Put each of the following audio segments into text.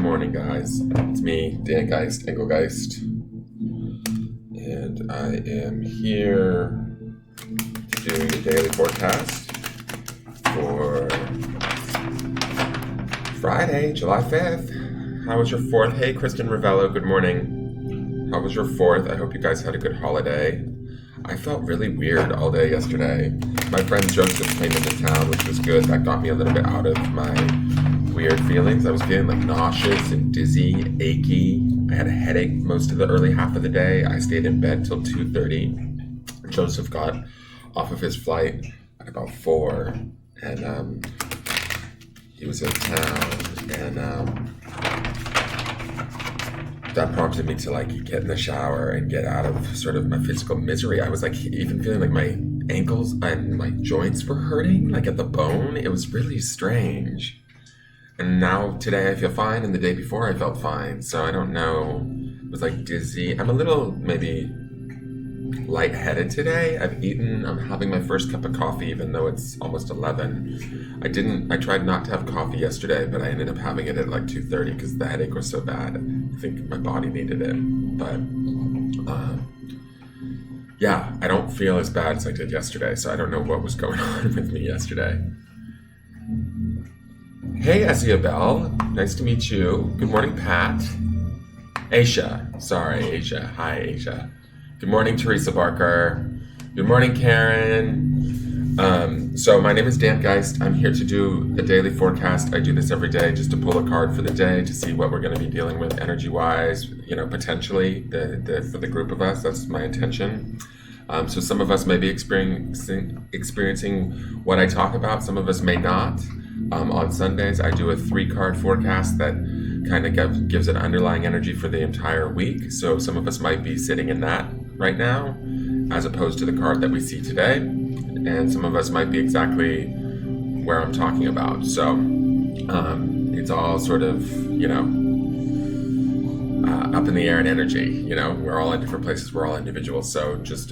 morning, guys. It's me, Engelgeist, and I am here to do your daily forecast for Friday, July 5th. How was your 4th? Hey, Kristen Ravello, good morning. How was your 4th? I hope you guys had a good holiday. I felt really weird all day yesterday. My friend Joseph came into town, which was good. That got me a little bit out of my weird feelings. I was feeling like nauseous and dizzy, achy. I had a headache most of the early half of the day. I stayed in bed till 2:30. Joseph got off of his flight at about 4, and he was in town, and that prompted me to get in the shower and get out of sort of my physical misery. I was even feeling like my ankles and my joints were hurting, at the bone. It was really strange. And now today I feel fine, and the day before I felt fine. So I don't know. It was dizzy. I'm a little maybe lightheaded today. I'm having my first cup of coffee, even though it's almost 11. I tried not to have coffee yesterday, but I ended up having it at 2:30 because the headache was so bad. I think my body needed it. But yeah, I don't feel as bad as I did yesterday. So I don't know what was going on with me yesterday. Hey, Isabel. Nice to meet you. Good morning, Pat. Asia. Hi, Asia. Good morning, Teresa Barker. Good morning, Karen. So my name is Dan Geist. I'm here to do a daily forecast. I do this every day just to pull a card for the day to see what we're going to be dealing with energy-wise, potentially for the group of us. That's my intention. So some of us may be experiencing what I talk about. Some of us may not. On Sundays, I do a 3-card forecast that kind of gives an underlying energy for the entire week. So some of us might be sitting in that right now, as opposed to the card that we see today. And some of us might be exactly where I'm talking about. So it's all sort of, up in the air in energy. We're all in different places. We're all individuals. So just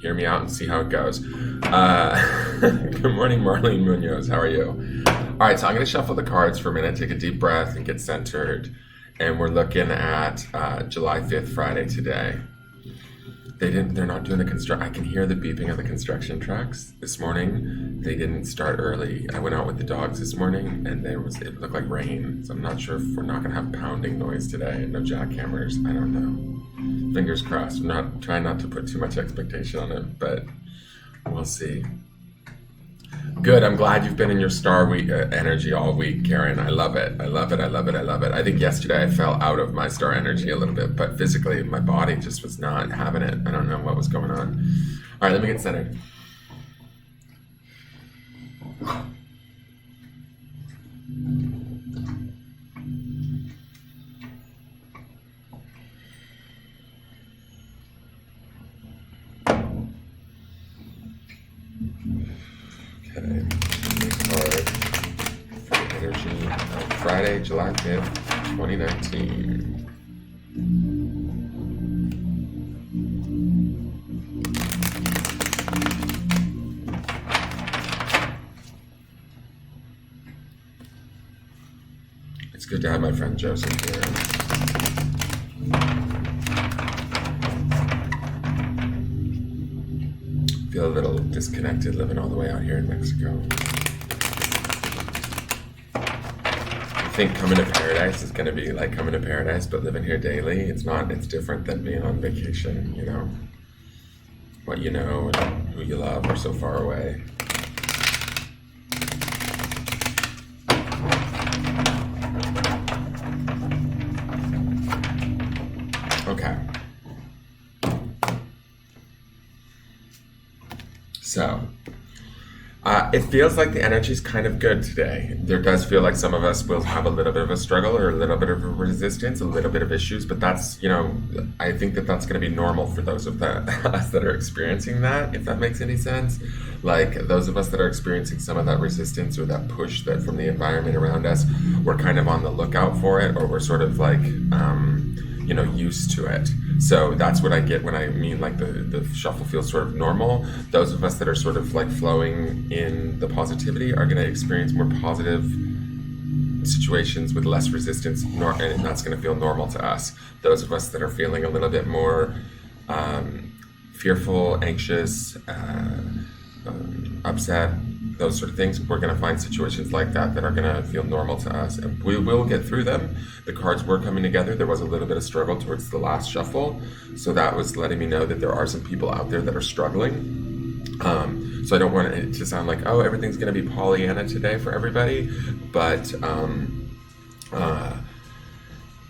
hear me out and see how it goes. Good morning, Marlene Munoz. How are you? All right, so I'm going to shuffle the cards for a minute, take a deep breath, and get centered. And we're looking at July 5th, Friday today. They're not doing the construction. I can hear the beeping of the construction trucks. This morning, they didn't start early. I went out with the dogs this morning, and it looked like rain. So I'm not sure if we're not going to have pounding noise today. No jackhammers. I don't know. Fingers crossed. I'm trying not to put too much expectation on it, but we'll see. Good. I'm glad you've been in your star week energy all week, Karen. I love it. I think yesterday I fell out of my star energy a little bit, but physically my body just was not having it. I don't know what was going on. All right, let me get centered. Okay, card for energy of Friday, July 5th, 2019. It's good to have my friend Joseph here. Feel a little disconnected living all the way out here in Mexico. I think coming to paradise is going to be like coming to paradise, but living here daily, it's different than being on vacation, What you know and who you love are so far away. Okay. So, it feels like the energy is kind of good today. There does feel like some of us will have a little bit of a struggle or a little bit of a resistance, a little bit of issues, but that's, I think that's going to be normal for those of us that are experiencing that, if that makes any sense. Those of us that are experiencing some of that resistance or that push that from the environment around us, we're kind of on the lookout for it, or we're sort of used to it. So that's what I get when I mean the shuffle feels sort of normal. Those of us that are sort of flowing in the positivity are going to experience more positive situations with less resistance, and that's going to feel normal to us. Those of us that are feeling a little bit more fearful, anxious, upset, those sort of things, we're going to find situations like that are going to feel normal to us, and we will get through them. The cards were coming together. There was a little bit of struggle towards the last shuffle, so that was letting me know that there are some people out there that are struggling. So I don't want it to sound like, oh, everything's going to be Pollyanna today for everybody, but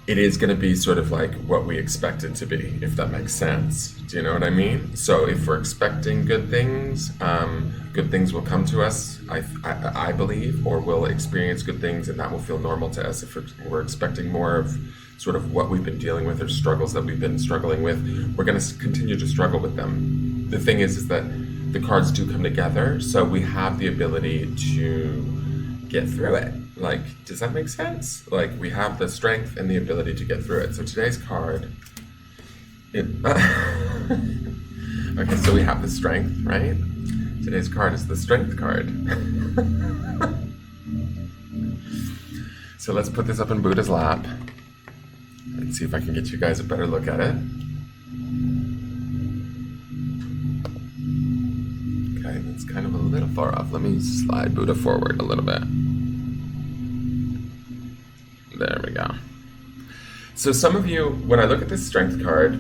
it is going to be sort of like what we expect it to be, if that makes sense. Do you know what I mean? So if we're expecting good things will come to us, I believe, or we'll experience good things, and that will feel normal to us. If we're expecting more of sort of what we've been dealing with or struggles that we've been struggling with, we're going to continue to struggle with them. The thing is that the cards do come together, so we have the ability to get through it. Like, does that make sense? Like, we have the strength and the ability to get through it. So today's card, okay, so we have the strength, right? Today's card is the strength card. So let's put this up in Buddha's lap and see if I can get you guys a better look at it. Okay, it's kind of a little far off. Let me slide Buddha forward a little bit. There we go. So some of you, when I look at this strength card,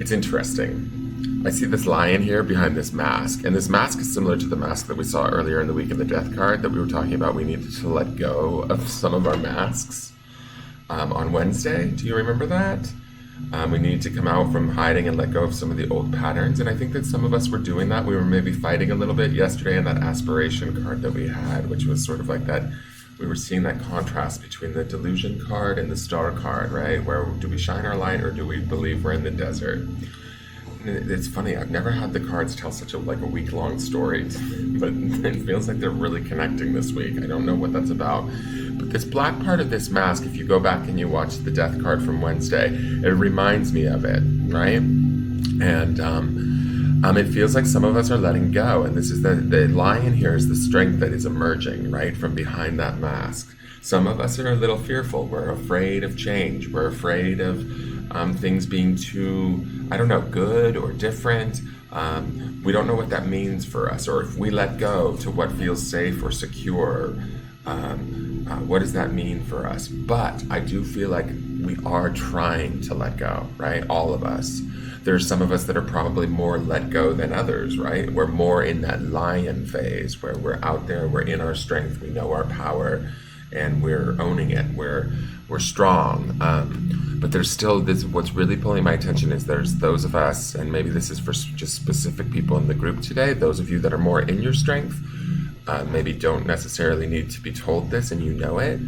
it's interesting. I see this lion here behind this mask, and this mask is similar to the mask that we saw earlier in the week of the death card that we were talking about. We needed to let go of some of our masks on Wednesday. Do you remember that? We needed to come out from hiding and let go of some of the old patterns, and I think that some of us were doing that. We were maybe fighting a little bit yesterday in that aspiration card that we had, which was sort of like that. We were seeing that contrast between the delusion card and the star card, right? Where do we shine our light, or do we believe we're in the desert? And it's funny, I've never had the cards tell such a week-long story, but it feels like they're really connecting this week. I don't know what that's about. But this black part of this mask, if you go back and you watch the death card from Wednesday, it reminds me of it, right? And it feels like some of us are letting go, and this is the lion here is the strength that is emerging, right, from behind that mask. Some of us are a little fearful. We're afraid of change. We're afraid of things being too, I don't know, good or different. We don't know what that means for us, or if we let go to what feels safe or secure, what does that mean for us? But I do feel like we are trying to let go, right? All of us. There's some of us that are probably more let go than others, right? We're more in that lion phase where we're out there, we're in our strength, we know our power, and we're owning it. We're strong. But there's still this. What's really pulling my attention is there's those of us, and maybe this is for just specific people in the group today. Those of you that are more in your strength, maybe don't necessarily need to be told this, and you know it.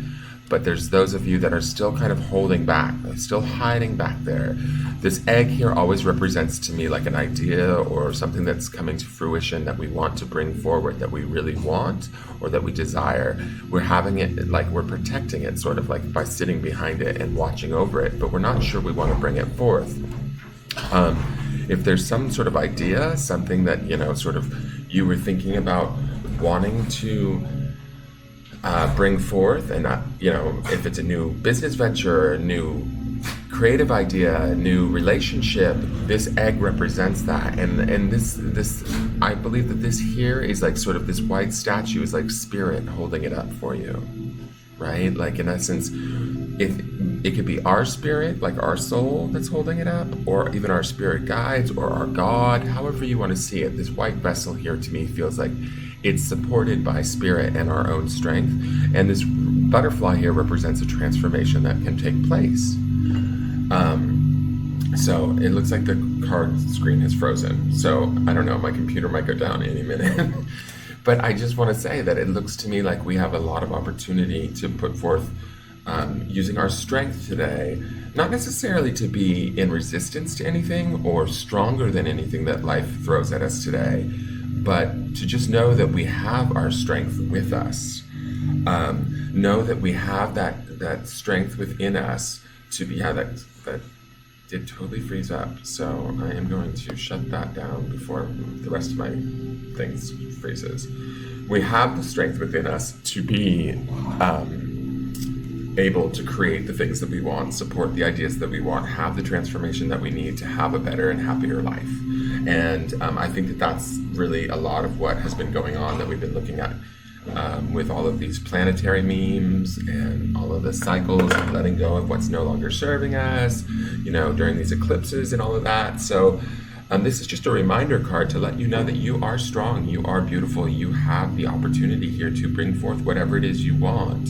But there's those of you that are still kind of holding back, still hiding back there. This egg here always represents to me like an idea or something that's coming to fruition that we want to bring forward, that we really want or that we desire. We're having it, like we're protecting it sort of like by sitting behind it and watching over it, but we're not sure we want to bring it forth. If there's some sort of idea, something that, sort of you were thinking about wanting to bring forth, and if it's a new business venture, a new creative idea, a new relationship, this egg represents that. And this I believe that this here is like sort of this white statue is like spirit holding it up for you, right? Like in essence, if it could be our spirit, like our soul that's holding it up, or even our spirit guides or our God, however you want to see it. This white vessel here to me feels like it's supported by spirit and our own strength. And this butterfly here represents a transformation that can take place. So it looks like the card screen has frozen. So I don't know, my computer might go down any minute. But I just want to say that it looks to me like we have a lot of opportunity to put forth using our strength today, not necessarily to be in resistance to anything or stronger than anything that life throws at us today, but to just know that we have our strength with us. Know that we have that strength within us to be that did totally freeze up. So I am going to shut that down before the rest of my things freezes. We have the strength within us to be able to create the things that we want, support the ideas that we want, have the transformation that we need to have a better and happier life. And I think that that's really a lot of what has been going on that we've been looking at with all of these planetary memes and all of the cycles and letting go of what's no longer serving us, during these eclipses and all of that. So this is just a reminder card to let you know that you are strong, you are beautiful, you have the opportunity here to bring forth whatever it is you want.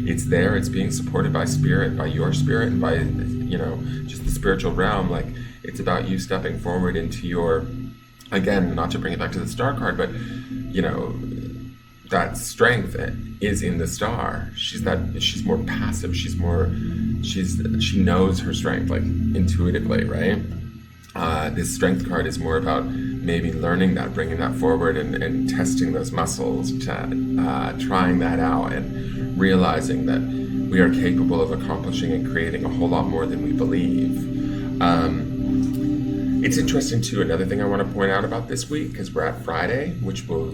It's there, it's being supported by spirit, by your spirit, and by, just the spiritual realm. Like, it's about you stepping forward into your, again, not to bring it back to the star card, but, that strength is in the star. She's more passive, she knows her strength, like, intuitively, right? This strength card is more about maybe learning that, bringing that forward, and testing those muscles, trying that out, and realizing that we are capable of accomplishing and creating a whole lot more than we believe. It's interesting too, another thing I want to point out about this week, because we're at Friday,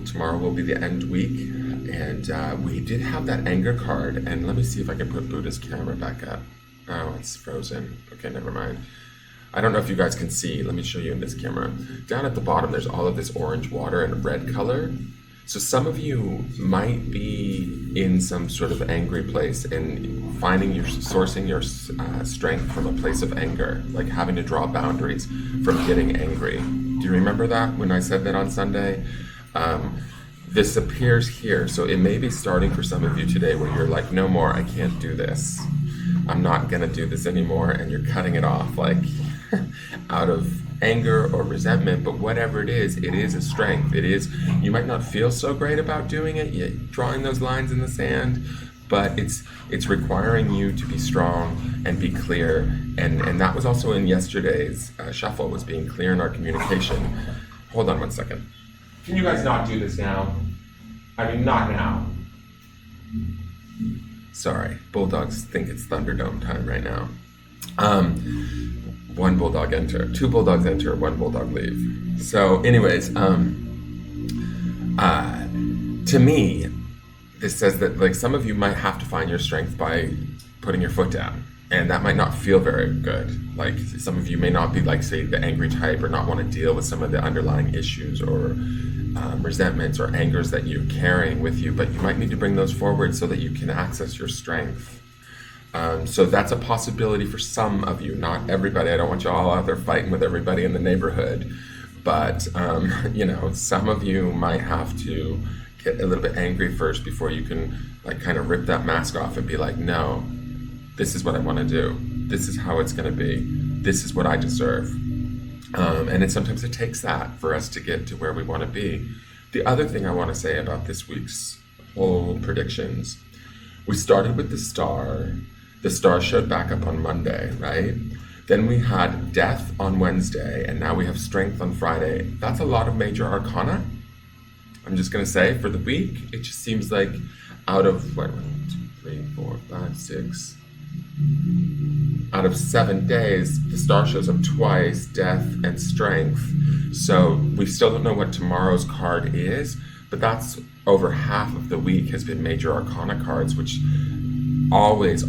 tomorrow will be the end week, and we did have that anger card, and let me see if I can put Buddha's camera back up. Oh, it's frozen. Okay, never mind. I don't know if you guys can see. Let me show you in this camera. Down at the bottom, there's all of this orange water and red color. So some of you might be in some sort of angry place and sourcing your strength from a place of anger, like having to draw boundaries from getting angry. Do you remember that when I said that on Sunday? This appears here. So it may be starting for some of you today where you're like, no more, I can't do this. I'm not gonna do this anymore, and you're cutting it off, like out of anger or resentment. But whatever it is a strength. You might not feel so great about doing it, you're drawing those lines in the sand, but it's requiring you to be strong and be clear. And that was also in yesterday's shuffle, was being clear in our communication. Hold on one second. Can you guys not do this now? I mean, not now. Sorry, bulldogs think it's Thunderdome time right now. One bulldog enter, two bulldogs enter, one bulldog leave. So anyways, to me, this says that, like, some of you might have to find your strength by putting your foot down. And that might not feel very good. Like, some of you may not be, like, say, the angry type, or not want to deal with some of the underlying issues or resentments or angers that you're carrying with you, but you might need to bring those forward so that you can access your strength. So that's a possibility for some of you, not everybody. I don't want you all out there fighting with everybody in the neighborhood, but some of you might have to get a little bit angry first before you can, like, kind of rip that mask off and be like, no, this is what I want to do. This is how it's going to be. This is what I deserve. And sometimes it takes that for us to get to where we want to be. The other thing I want to say about this week's whole predictions, we started with the star. The star showed back up on Monday, right? Then we had death on Wednesday, and now we have strength on Friday. That's a lot of major arcana. I'm just going to say, for the week, it just seems like out of, 1, 2, 3, 4, 5, 6... out of 7 days, the star shows up twice, death and strength. So we still don't know what tomorrow's card is, but that's over half of the week has been major arcana cards, which always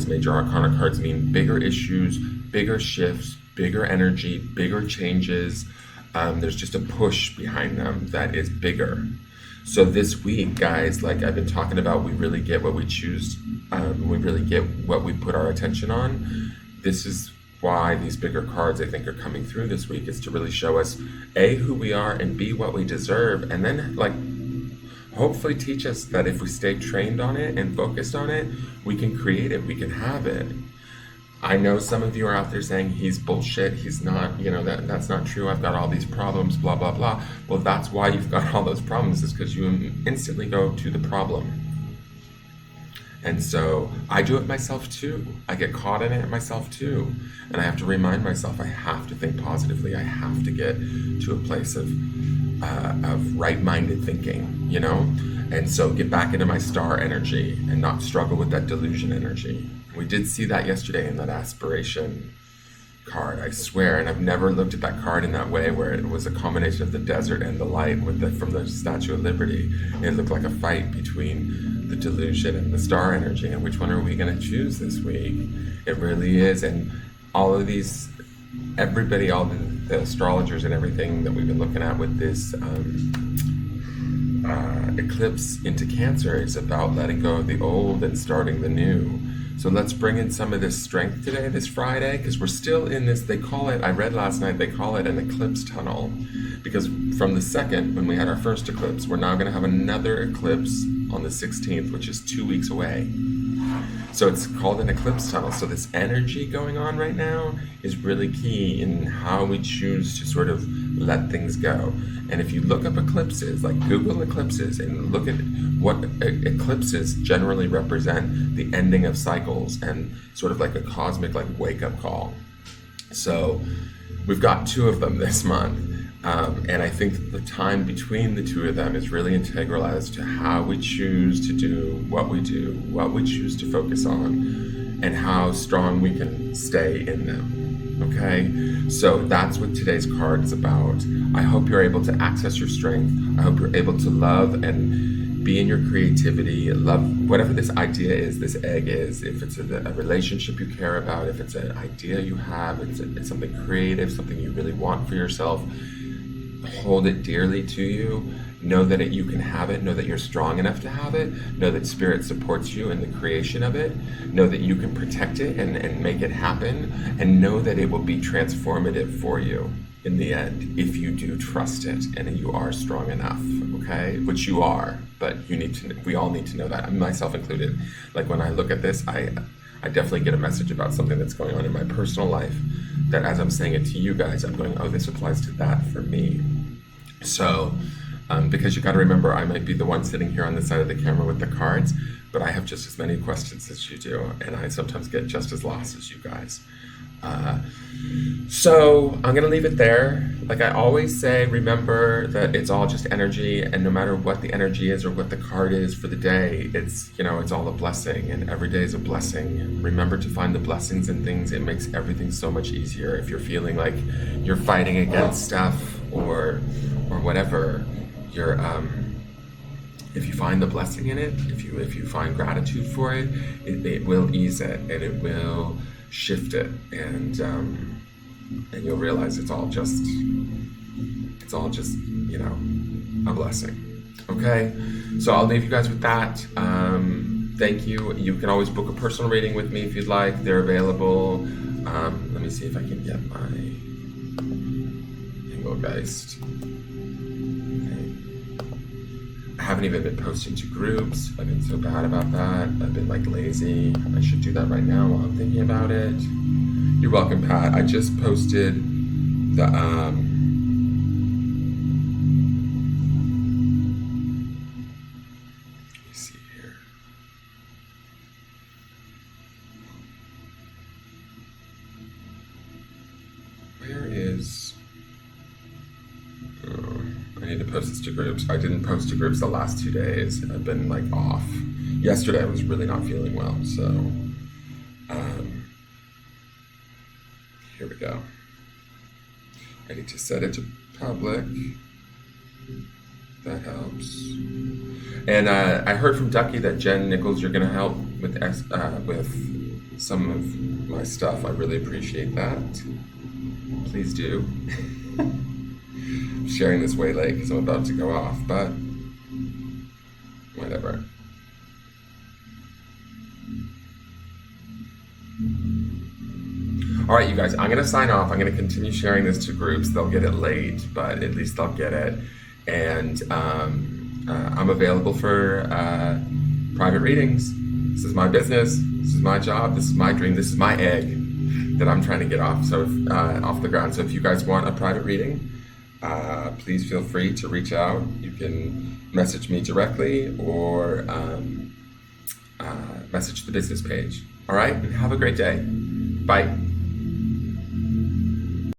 major arcana cards mean bigger issues, bigger shifts, bigger energy, bigger changes. There's just a push behind them that is bigger. So this week, guys, like I've been talking about, we really get what we choose. We really get what we put our attention on. This is why these bigger cards, I think, are coming through this week, is to really show us, A, who we are, and B, what we deserve. And then, like, hopefully teach us that if we stay trained on it and focused on it, we can create it, we can have it. I know some of you are out there saying, he's bullshit, he's not, that's not true, I've got all these problems, blah, blah, blah. Well, that's why you've got all those problems, is because you instantly go to the problem. And so I do it myself too. I get caught in it myself too. And I have to remind myself, I have to think positively. I have to get to a place of right-minded thinking, And so get back into my star energy and not struggle with that delusion energy. We did see that yesterday in that aspiration card, I swear, and I've never looked at that card in that way, where it was a combination of the desert and the light from the Statue of Liberty. It looked like a fight between the delusion and the star energy, and which one are we going to choose this week? It really is. And all of these, everybody, all the astrologers and everything that we've been looking at with this eclipse into Cancer is about letting go of the old and starting the new. So let's bring in some of this strength today, this Friday, because we're still in this, they call it, I read last night, they call it an eclipse tunnel. Because from the second, when we had our first eclipse, we're now going to have another eclipse on the 16th, which is 2 weeks away. So it's called an eclipse tunnel. So this energy going on right now is really key in how we choose to sort of let things go. And if you look up eclipses, like Google eclipses, and look at what eclipses generally represent, the ending of cycles and sort of like a cosmic like wake-up call. So we've got 2 of them this month. And I think the time between the 2 of them is really integral as to how we choose to do, what we choose to focus on, and how strong we can stay in them. Okay? So that's what today's card is about. I hope you're able to access your strength. I hope you're able to love and be in your creativity, love whatever this idea is, this egg is, if it's a relationship you care about, if it's an idea you have, it's something creative, something you really want for yourself. Hold it dearly to you. Know that you can have it. Know that you're strong enough to have it. Know that Spirit supports you in the creation of it. Know that you can protect it and make it happen. And know that it will be transformative for you in the end if you do trust it and you are strong enough, okay? Which you are, but we all need to know that, myself included. Like when I look at this, I definitely get a message about something that's going on in my personal life that as I'm saying it to you guys, I'm going, oh, this applies to that for me. So, because you got to remember, I might be the one sitting here on the side of the camera with the cards, but I have just as many questions as you do, and I sometimes get just as lost as you guys. So I'm going to leave it there. Like I always say, remember that it's all just energy, and no matter what the energy is or what the card is for the day, it's all a blessing, and every day is a blessing. And remember to find the blessings in things. It makes everything so much easier. If you're feeling like you're fighting against stuff or whatever, if you find the blessing in it, if you find gratitude for it, it will ease it, and it will shift it, and you'll realize it's all just a blessing. Okay, so I'll leave you guys with that. Thank you. You can always book a personal reading with me if you'd like. They're available. Let me see if I can get my Engelgeist. I haven't even been posting to groups. I've been so bad about that. I've been like lazy. I should do that right now while I'm thinking about it. You're welcome, Pat. I just posted the let me see here. Where is I need to post this to groups. I didn't post to groups the last 2 days. I've been like off. Yesterday I was really not feeling well, so here we go. I need to set it to public. That helps. And I heard from Ducky that Jen Nichols, you're going to help with some of my stuff. I really appreciate that. Please do. I'm sharing this way late because I'm about to go off, but whatever. All right, you guys, I'm going to sign off. I'm going to continue sharing this to groups. They'll get it late, but at least they'll get it. And I'm available for private readings. This is my business. This is my job. This is my dream. This is my egg that I'm trying to get off the ground. So if you guys want a private reading, please feel free to reach out. You can message me directly or message the business page. All right, and have a great day. Bye.